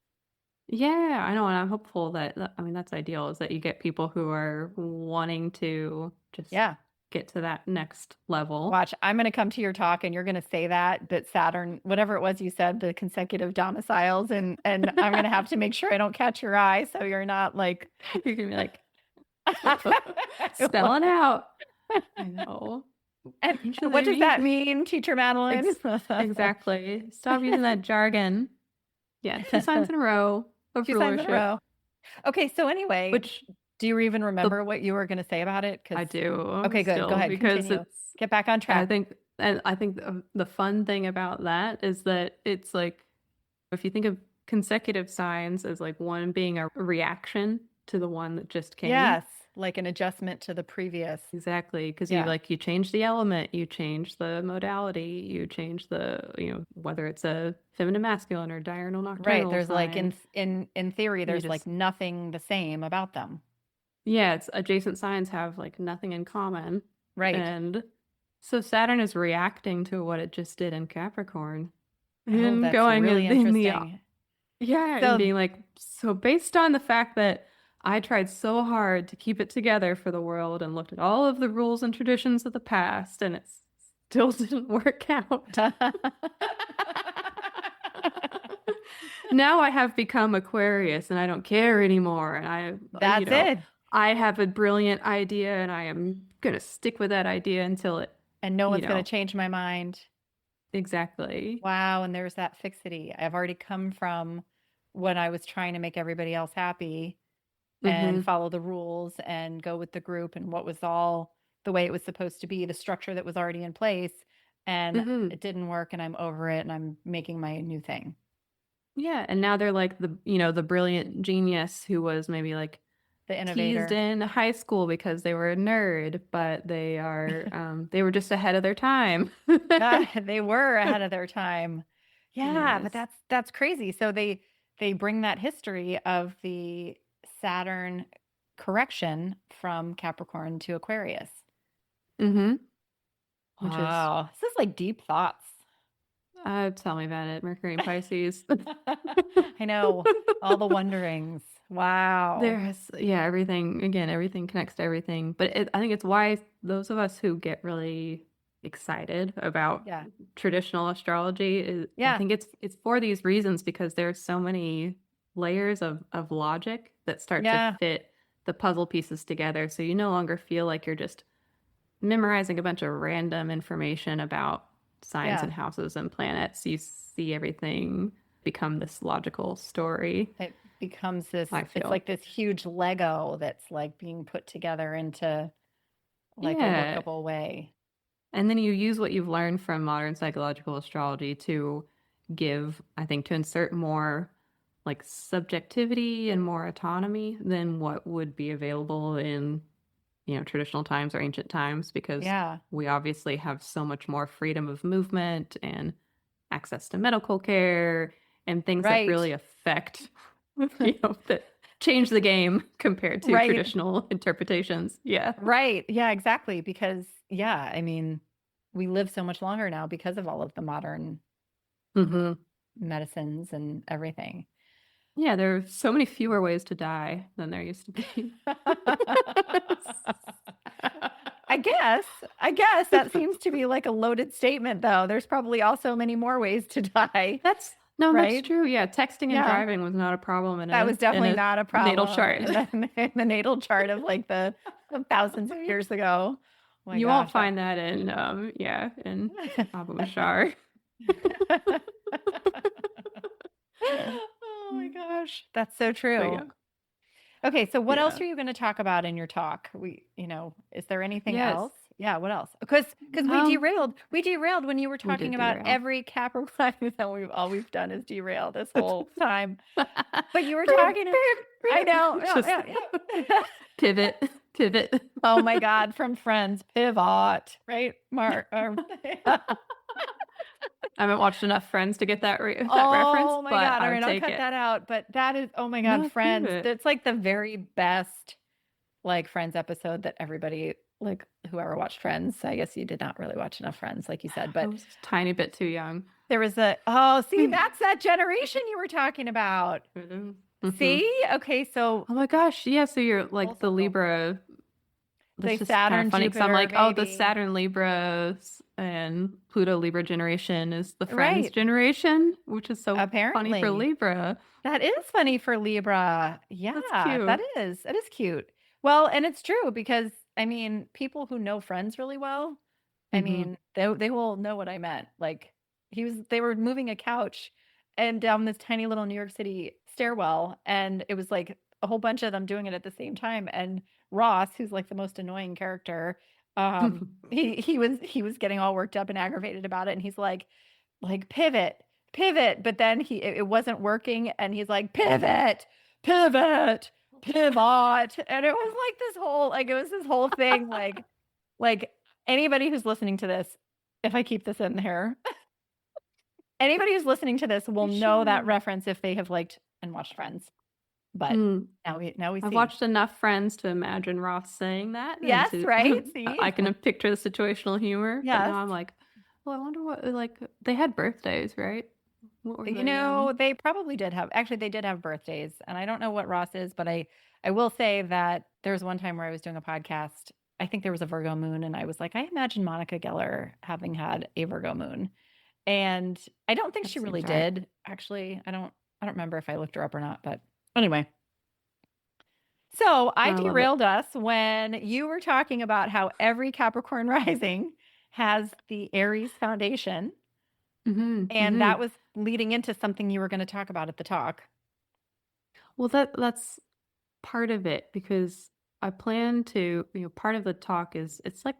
S2: Yeah, I know, and I'm hopeful I mean, that's ideal, is that you get people who are wanting to just
S1: Yeah.
S2: get to that next level.
S1: Watch, I'm going to come to your talk and you're going to say that Saturn, whatever it was you said, the consecutive domiciles, and I'm going to have to make sure I don't catch your eye so you're not like
S2: You're gonna be like spelling out. I know.
S1: And
S2: Each of
S1: what does that
S2: the
S1: mean, Teacher Madeline?
S2: exactly. Stop using that jargon. Yeah, 2 signs in a row of
S1: 2 signs in a
S2: rulership,
S1: row. Okay, so anyway,
S2: which
S1: do you even
S2: the
S1: remember what you were going to say about it?
S2: I
S1: Because
S2: do
S1: okay, good. Go
S2: still,
S1: ahead,
S2: because
S1: continue.
S2: it's
S1: Get back on
S2: I
S1: track.
S2: think and I think the fun thing about that is that it's like, if you think of consecutive signs as like one being a reaction to the one that just came.
S1: Yes, like an adjustment to the previous.
S2: Exactly, because
S1: Yeah.
S2: you change the element, you change the modality, you change whether it's a feminine masculine or diurnal
S1: Right.
S2: nocturnal
S1: There's like
S2: sign.
S1: in theory,
S2: You
S1: there's like
S2: just
S1: nothing the same about them.
S2: Yeah, it's adjacent signs have like nothing in common.
S1: Right.
S2: And so Saturn is reacting to what it just did in Capricorn
S1: Oh,
S2: and
S1: that's
S2: going
S1: really
S2: in the
S1: interesting.
S2: yeah, and
S1: So
S2: being like, so based on the fact that I tried so hard to keep it together for the world and looked at all of the rules and traditions of the past, and it still didn't work out. Now I have become Aquarius and I don't care anymore. And
S1: that's it.
S2: I have a brilliant idea and I am going to stick with that idea until it,
S1: And no
S2: you
S1: one's going
S2: know,
S1: to change my mind.
S2: exactly.
S1: Wow, and there's that fixity. I've already come from when I was trying to make everybody else happy and
S2: Mm-hmm.
S1: follow the rules and go with the group and what was all the way it was supposed to be, the structure that was already in place. And
S2: Mm-hmm.
S1: it didn't work and I'm over it and I'm making my new thing.
S2: Yeah. And now they're like the brilliant genius who was maybe like
S1: The
S2: teased
S1: innovator.
S2: in high school because they were a nerd, but they were just ahead of their time.
S1: They were ahead of their time. Yeah, but
S2: Yes.
S1: that's crazy. So they bring that history of the Saturn correction from Capricorn to Aquarius.
S2: Mm-hmm. Which is,
S1: Wow. This is like deep thoughts.
S2: tell me about it. Mercury and Pisces.
S1: I know all the wonderings. Wow.
S2: Everything connects to everything. But I think it's why those of us who get really excited about
S1: Yeah.
S2: traditional astrology I
S1: Yeah.
S2: think it's for these reasons, because there's so many layers of logic that start to
S1: Yeah.
S2: fit the puzzle pieces together. So you no longer feel like you're just memorizing a bunch of random information about signs
S1: Yeah.
S2: and houses and planets. You see everything become this logical story,
S1: It becomes this,
S2: I
S1: it's
S2: feel.
S1: like this huge Lego that's like being put together into like a
S2: Yeah.
S1: workable way.
S2: And then you use what you've learned from modern psychological astrology to I think, to insert more like subjectivity and more autonomy than what would be available in, traditional times or ancient times, because
S1: Yeah.
S2: we obviously have so much more freedom of movement and access to medical care and things that
S1: Right.
S2: really affect, that change the game compared to
S1: Right.
S2: traditional interpretations. Yeah.
S1: Right. Yeah, exactly. Because, yeah, I mean, we live so much longer now because of all of the modern
S2: Hmm.
S1: medicines and everything.
S2: Yeah, there are so many fewer ways to die than there used to be.
S1: I guess that seems to be like a loaded statement, though. There's probably also many more ways to die,
S2: That's
S1: right?
S2: true. Yeah, texting and
S1: Yeah,
S2: driving was not a problem
S1: that was
S2: in
S1: definitely
S2: a
S1: not a
S2: natal
S1: problem
S2: chart.
S1: in the natal chart of like the thousands of years ago. Oh my
S2: You won't
S1: gosh, that.
S2: find that in Abu Bashar.
S1: Oh my gosh, that's so
S2: But
S1: true.
S2: yeah,
S1: Okay, so what else
S2: yeah,
S1: are you going to talk about in your talk? Is there anything
S2: yes.
S1: else? Yeah. What else? Because we derailed when you were
S2: We
S1: talking
S2: did
S1: about
S2: derail.
S1: every Capricorn that all we've done is derail this whole time. But you were talking. I know.
S2: Just pivot.
S1: Oh my God! From Friends, pivot, right? Mark.
S2: I haven't watched enough Friends to get that reference,
S1: Oh my
S2: but
S1: God. All
S2: I
S1: right,
S2: would
S1: I'll
S2: take
S1: cut
S2: it.
S1: that out. But that is, oh my God,
S2: No,
S1: Friends.
S2: pivot.
S1: That's like the very best, like, Friends episode that everybody, like, whoever watched Friends. I guess you did not really watch enough Friends, like you said,
S2: I
S1: but
S2: was a tiny bit too young.
S1: there was see, that's that generation you were talking about.
S2: Mm-hmm.
S1: See? Okay, so.
S2: Oh my gosh, yeah, so you're like
S1: Full
S2: the
S1: circle.
S2: Libra. That's
S1: They
S2: just kind
S1: Saturn,
S2: of funny because I'm like,
S1: Jupiter,
S2: oh, the
S1: maybe.
S2: Saturn Libra and Pluto Libra generation is the Friends
S1: Right.
S2: generation, which is so funny
S1: Apparently.
S2: for Libra.
S1: That is funny for Libra. Yeah,
S2: That's cute.
S1: that is cute. Well, and it's true because I mean, people who know Friends really well, I mean, they will know what I meant. Like they were moving a couch and down this tiny little New York City stairwell, and it was like a whole bunch of them doing it at the same time. And Ross, who's like the most annoying character, he was getting all worked up and aggravated about it, and he's like pivot, but then it wasn't working, and he's like pivot, pivot, and it was like this whole thing, like anybody who's listening to this, if I keep this in here, anybody who's listening to this will know that reference if they have liked and watched Friends. But now we see.
S2: I've watched enough Friends to imagine Ross saying that.
S1: Yes, right. See,
S2: I can picture the situational humor.
S1: Yes.
S2: But now I'm like, well, I wonder what, like, they had birthdays, right? What were they,
S1: they probably did have. Actually, they did have birthdays, and I don't know what Ross is, but I will say that there was one time where I was doing a podcast. I think there was a Virgo moon, and I was like, I imagine Monica Geller having had a Virgo moon, and I don't think she really did. Actually, I don't remember if I looked her up or not, but anyway. So I derailed us when you were talking about how every Capricorn rising has the Aries foundation. And that was leading into something you were going to talk about at the talk.
S2: Well, that's part of it, because I plan to, part of the talk is it's like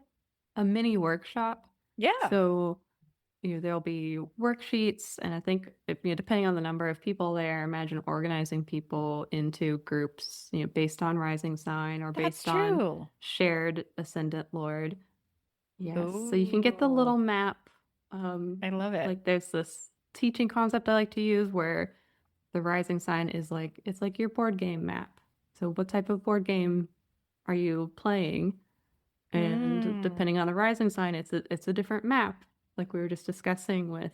S2: a mini workshop.
S1: Yeah.
S2: So, there'll be worksheets, and I think depending on the number of people there, imagine organizing people into groups, based on rising sign or based on shared ascendant lord. Yes. Ooh. So you can get the little map.
S1: I love it.
S2: Like there's this teaching concept I like to use where the rising sign is like, it's like your board game map. So what type of board game are you playing? And depending on the rising sign, it's a different map. Like we were just discussing with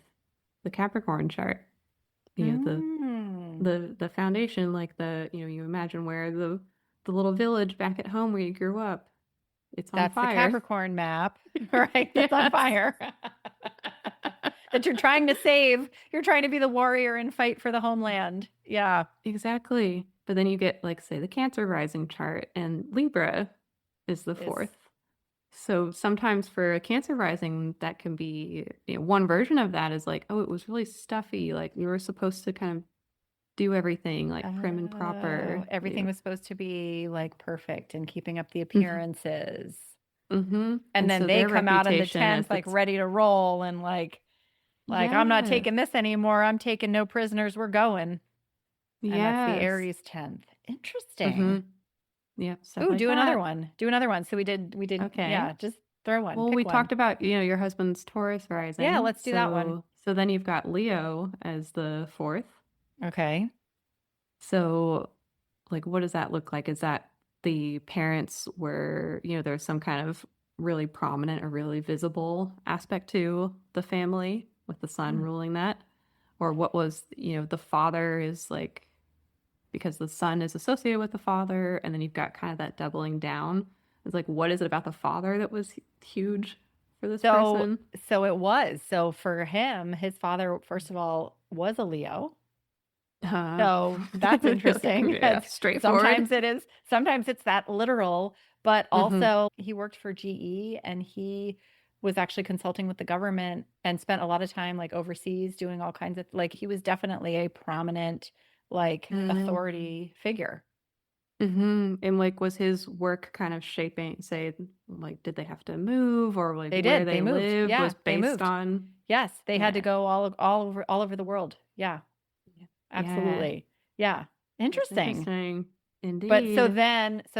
S2: the Capricorn chart. The foundation, like you imagine where the little village back at home where you grew up. It's on fire.
S1: That's the Capricorn map, right? It's on fire. That you're trying to save. You're trying to be the warrior and fight for the homeland. Yeah.
S2: Exactly. But then you get, like, say, the Cancer rising chart, and Libra is the fourth. So sometimes for a Cancer rising, that can be, one version of that is like, oh, it was really stuffy. Like you were supposed to kind of do everything like prim and proper.
S1: Everything was supposed to be like perfect and keeping up the appearances.
S2: And
S1: then
S2: so
S1: they come out on the 10th, like ready to roll, and like I'm not taking this anymore. I'm taking no prisoners. We're going. And that's the Aries 10th. Interesting.
S2: Yeah.
S1: Ooh, like do another one. Do another one. So we did. Okay. Yeah. Just throw one.
S2: Well, we talked about, your husband's Taurus rising.
S1: Yeah. Let's do that one.
S2: So then you've got Leo as the fourth.
S1: Okay.
S2: So, like, what does that look like? Is that the parents were, there's some kind of really prominent or really visible aspect to the family with the sun ruling that? Or what was, the father is like, because the sun is associated with the father, and then you've got kind of that doubling down. It's like, what is it about the father that was huge for this person?
S1: So it was. So for him, his father, first of all, was a Leo. So that's interesting.
S2: Yeah, straightforward.
S1: Sometimes it's that literal, but also he worked for GE, and he was actually consulting with the government and spent a lot of time like overseas doing all kinds of, like, he was definitely a prominent like authority figure.
S2: And like, was his work kind of shaping, say, like, did they have to move, or like
S1: They
S2: where
S1: did. They
S2: they
S1: moved.
S2: lived
S1: Yeah,
S2: was
S1: they
S2: based
S1: moved.
S2: on?
S1: Yes, they had to
S2: Yeah.
S1: go all over the world. Yeah,
S2: Yeah.
S1: absolutely. Yeah.
S2: That's
S1: Interesting.
S2: interesting.
S1: But
S2: Indeed.
S1: so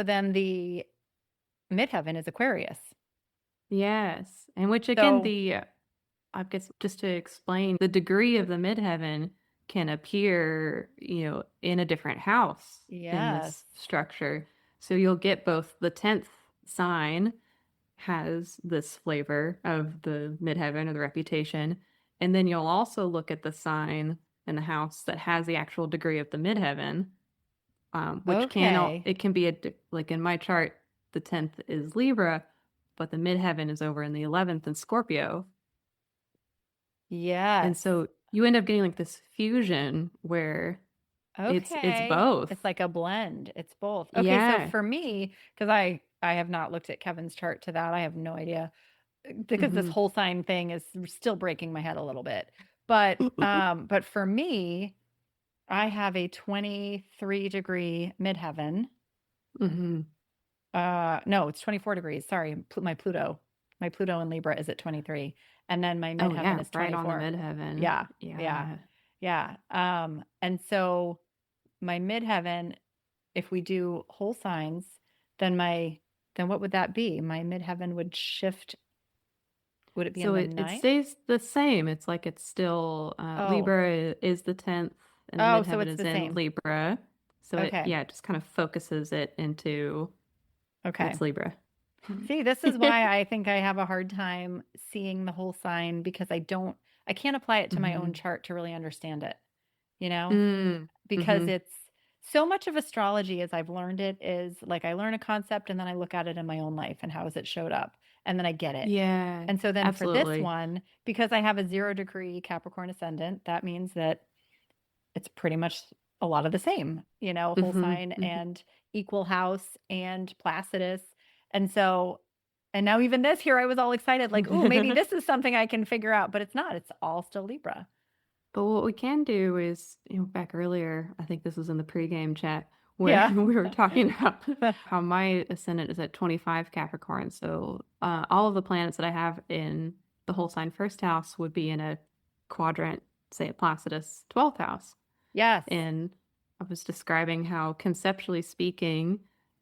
S1: then the midheaven is Aquarius.
S2: Yes. And which again,
S1: So,
S2: I guess just to explain, the degree of the midheaven can appear, in a different house in
S1: yes.
S2: this structure. So you'll get both the 10th sign has this flavor of the midheaven or the reputation. And then you'll also look at the sign in the house that has the actual degree of the midheaven, which
S1: Okay.
S2: it can be like in my chart, the 10th is Libra, but the midheaven is over in the 11th in Scorpio. And
S1: Yes.
S2: so you end up getting like this fusion where it's
S1: Okay.
S2: both.
S1: It's like a blend. It's both. Okay, so
S2: Yeah.
S1: for me, because I have not looked at Kevin's chart to that. I have no idea because this
S2: Hmm.
S1: whole sign thing is still breaking my head a little bit. But for me, I have a 23-degree midheaven.
S2: Hmm.
S1: No, it's 24 degrees. Sorry, my Pluto. My Pluto in Libra is at 23. And then my
S2: Oh
S1: midheaven
S2: yeah,
S1: is
S2: right on the
S1: 24.
S2: midheaven.
S1: Yeah. Yeah.
S2: Yeah.
S1: Yeah. And so my midheaven, if we do whole signs, then then what would that be? My midheaven would shift. Would it be in
S2: So
S1: the
S2: it
S1: ninth?
S2: stays the same. It's like it's still
S1: Oh.
S2: Libra is the 10th and the
S1: Oh, so
S2: midheaven
S1: it's
S2: is
S1: the
S2: in
S1: same.
S2: Libra. So
S1: Okay.
S2: it just kind of focuses it into
S1: Okay.
S2: it's Libra.
S1: See, this is why I think I have a hard time seeing the whole sign because I can't apply it to my own
S2: Hmm.
S1: chart to really understand it, you know?
S2: Mm.
S1: Because
S2: Hmm.
S1: it's so much of astrology as I've learned it is like I learn a concept and then I look at it in my own life and how has it showed up and then I get it.
S2: Yeah,
S1: And so then for this
S2: absolutely.
S1: one, because I have a 0-degree Capricorn ascendant, that means that it's pretty much a lot of the same, whole
S2: Hmm.
S1: sign
S2: Hmm.
S1: and equal house and Placidus. And so, and now even this here, I was all excited, like, oh, maybe this is something I can figure out, but it's not. It's all still Libra.
S2: But what we can do is, back earlier, I think this was in the pregame chat where
S1: Yeah.
S2: we were talking about how my ascendant is at 25 Capricorn. So all of the planets that I have in the whole sign first house would be in a quadrant, say at Placidus 12th house.
S1: Yes.
S2: And I was describing how conceptually speaking,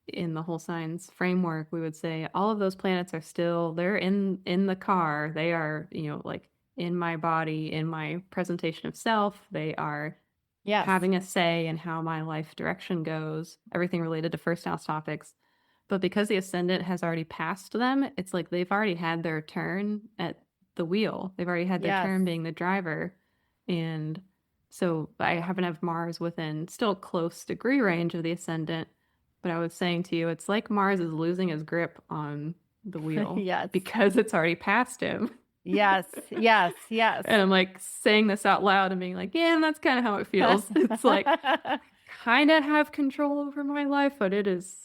S2: in the whole signs framework, we would say all of those planets are still they're in the car. They are, like in my body, in my presentation of self. They are
S1: Yes.
S2: having a say in how my life direction goes, everything related to first house topics. But because the ascendant has already passed them, it's like they've already had their turn at the wheel. They've already had their
S1: Yes.
S2: turn being the driver. And so I happen to have Mars within still close degree range of the ascendant. But I was saying to you, it's like Mars is losing his grip on the wheel
S1: Yes.
S2: because it's already past him.
S1: Yes. Yes. Yes.
S2: And I'm like saying this out loud and being like, yeah, that's kind of how it feels. It's like kind of have control over my life, but it is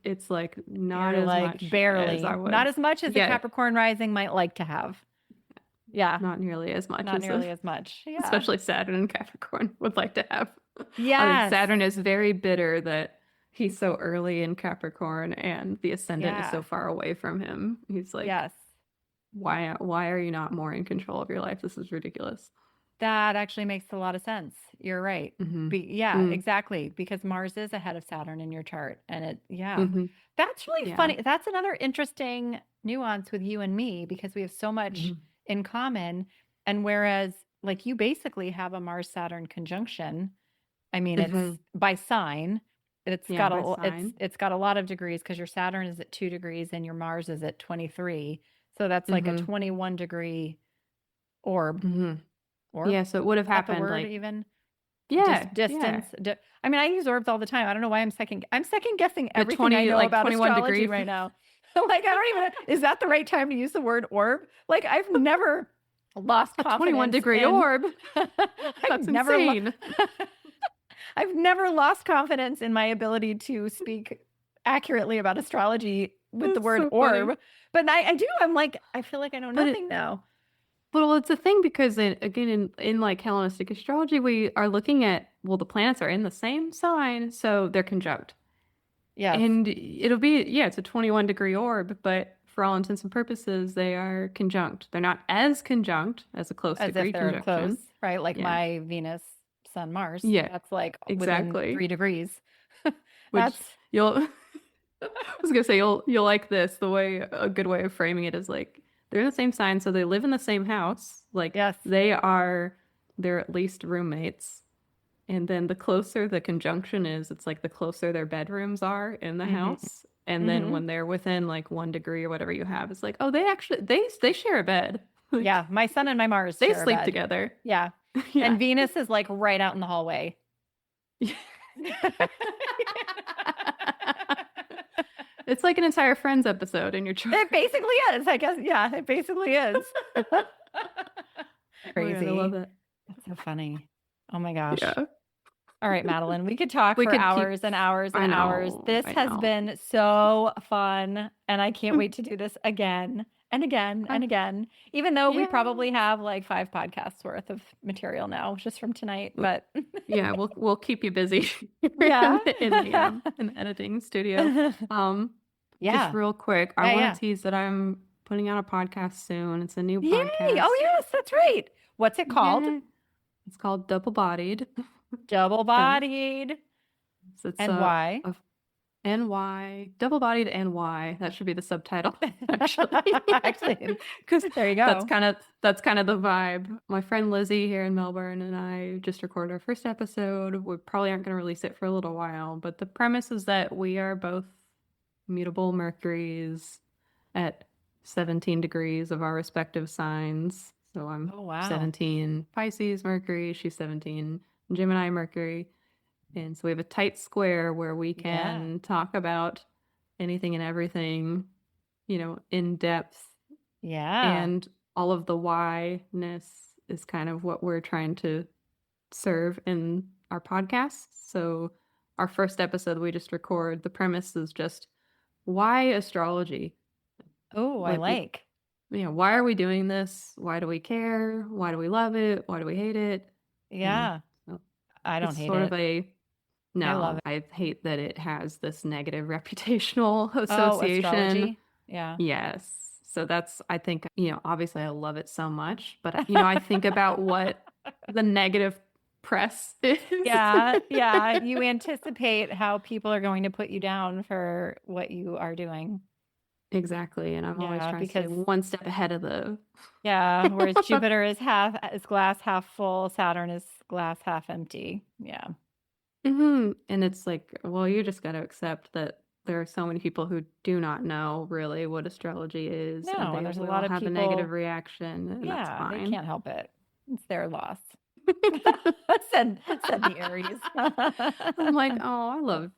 S2: it's like not
S1: You're
S2: as
S1: like
S2: much as I
S1: barely, not
S2: would.
S1: as much as the
S2: Yeah,
S1: Capricorn rising might like to have. Yeah.
S2: not nearly as much
S1: Not
S2: as
S1: nearly as much. Yeah.
S2: especially Saturn and Capricorn would like to have. I think
S1: Yes.
S2: Saturn is very bitter that he's so early in Capricorn and the ascendant is so
S1: Yeah.
S2: far away from him. He's like,
S1: Yes.
S2: why are you not more in control of your life? This is ridiculous.
S1: That actually makes a lot of sense. You're right.
S2: Hmm.
S1: Yeah,
S2: Mm.
S1: exactly. Because Mars is ahead of Saturn in your chart. Yeah,
S2: Hmm.
S1: that's really
S2: Yeah.
S1: funny. That's another interesting nuance with you and me because we have so much
S2: Hmm.
S1: in common. And whereas, like, you basically have a Mars Saturn conjunction, I mean, it's
S2: Hmm.
S1: by sign.
S2: Yeah, by sign.
S1: It's got a lot of degrees because your Saturn is at 2 degrees and your Mars is at 23. So that's like a
S2: Hmm.
S1: 21-degree orb.
S2: Hmm.
S1: Orb?
S2: Yeah, so it would have
S1: Is that the
S2: happened
S1: word
S2: like,
S1: even?
S2: yeah, yeah.
S1: Distance. I mean, I use orbs all the time. I don't know why I'm second guessing
S2: At
S1: everything I
S2: 20,
S1: know
S2: like
S1: about
S2: 21
S1: astrology
S2: degree.
S1: right now. Like, I don't even, is that the right time to use the word orb? Like, I've never lost
S2: A 21
S1: confidence
S2: degree
S1: in,
S2: orb. That's insane.
S1: I've never lost confidence in my ability to speak accurately about astrology with the
S2: That's
S1: word
S2: so funny.
S1: orb. But I do. I'm like, I feel like I know
S2: But
S1: nothing now.
S2: well, it's a thing because again, in like Hellenistic astrology, we are looking at, well, the planets are in the same sign, so they're conjunct.
S1: Yes.
S2: And it'll be, it's a 21-degree orb, but for all intents and purposes, they are conjunct. They're not as conjunct as a close
S1: As if
S2: degree
S1: they're close,
S2: conjunction.
S1: right? Like
S2: Yeah.
S1: my Venus, Sun, Mars.
S2: Yeah,
S1: That's like within
S2: exactly.
S1: 3 degrees.
S2: Which
S1: That's
S2: you'll I was gonna say you'll like this. The way a good way of framing it is like they're in the same sign, so they live in the same house. Like
S1: yes.
S2: they're at least roommates. And then the closer the conjunction is, it's like the closer their bedrooms are in the house. And then when they're within like 1 degree or whatever you have, it's like, oh, they share a bed. Like,
S1: Yeah, my Sun and my Mars
S2: they
S1: share a
S2: sleep
S1: bed.
S2: together.
S1: Yeah.
S2: Yeah.
S1: And Venus is like right out in the hallway.
S2: It's like an entire Friends episode in your chart.
S1: It basically is, I guess. Yeah, it basically is. Crazy.
S2: I love it.
S1: That's so funny. Oh my gosh.
S2: Yeah.
S1: All right, Madeline, we could talk
S2: We
S1: for
S2: could
S1: hours and hours and hours. This has been so fun, and I can't wait to do this again and again and again, even though we probably have like 5 podcasts worth of material now just from tonight. But
S2: yeah, we'll keep you busy
S1: Yeah.
S2: in the editing studio. Just real quick, I want to tease that I'm putting out a podcast soon. It's a new podcast.
S1: Oh, yes, that's right. What's it called?
S2: Yeah. It's called Double Bodied.
S1: Double Bodied.
S2: So it's,
S1: and why?
S2: NY, Double Bodied NY. That should be the subtitle, actually.
S1: Actually, because there you go.
S2: That's kind of the vibe. My friend Lizzie here in Melbourne and I just recorded our first episode. We probably aren't going to release it for a little while, but the premise is that we are both mutable Mercuries at 17 degrees of our respective signs. So I'm 17 Pisces Mercury, she's 17 Gemini Mercury. And so we have a tight square where we can talk about anything and everything, in depth.
S1: Yeah.
S2: And all of the why-ness is kind of what we're trying to serve in our podcast. So our first episode we just record, the premise is just why astrology?
S1: Oh, I like.
S2: Why are we doing this? Why do we care? Why do we love it? Why do we hate it?
S1: Yeah.
S2: So
S1: I don't hate it.
S2: No,
S1: I love it.
S2: I hate that it has this negative reputational association.
S1: Astrology? Yeah.
S2: Yes. So I think, obviously I love it so much, but, I think about what the negative press is.
S1: Yeah. Yeah. You anticipate how people are going to put you down for what you are doing.
S2: Exactly. And I'm always trying to stay one step ahead of the...
S1: Yeah. Whereas Jupiter is glass half full, Saturn is glass half empty. Yeah.
S2: And it's like, well, you just got to accept that there are so many people who do not know really what astrology is.
S1: No, and there's a lot of
S2: have
S1: people...
S2: a negative reaction. And that's fine.
S1: They can't help it. It's their loss. said the Aries.
S2: I'm like, oh, I love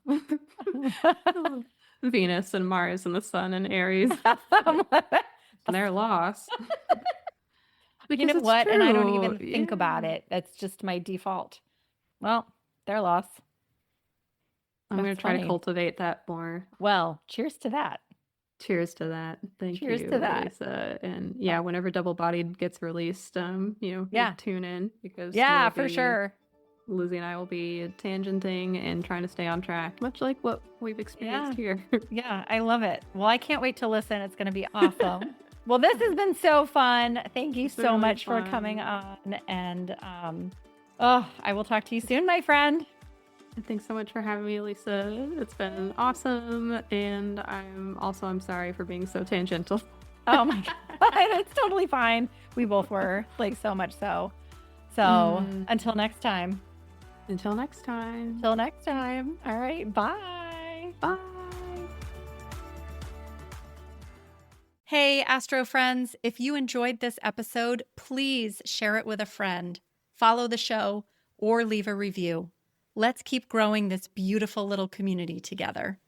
S2: Venus and Mars and the Sun and Aries. Their loss.
S1: You know what? True. And I don't even think about it. That's just my default. Well, their loss.
S2: I'm going to try to cultivate that more.
S1: Well, cheers to that.
S2: Cheers to that. Thank you.
S1: Cheers to that.
S2: Lisa. And whenever Double Bodied gets released, tune in because
S1: for sure.
S2: Lizzie and I will be tangenting and trying to stay on track, much like what we've experienced here.
S1: Yeah, I love it. Well, I can't wait to listen. It's going to be awesome. Well, this has been so fun. Thank you so much for coming on. And I will talk to you soon, my friend.
S2: Thanks so much for having me, Lisa. It's been awesome. And I'm sorry for being so tangential.
S1: Oh my God. It's totally fine. We both were, like, so much so. So until next time.
S2: Until next time.
S1: All right. Bye.
S2: Bye.
S1: Hey, Astro friends. If you enjoyed this episode, please share it with a friend, follow the show, or leave a review. Let's keep growing this beautiful little community together.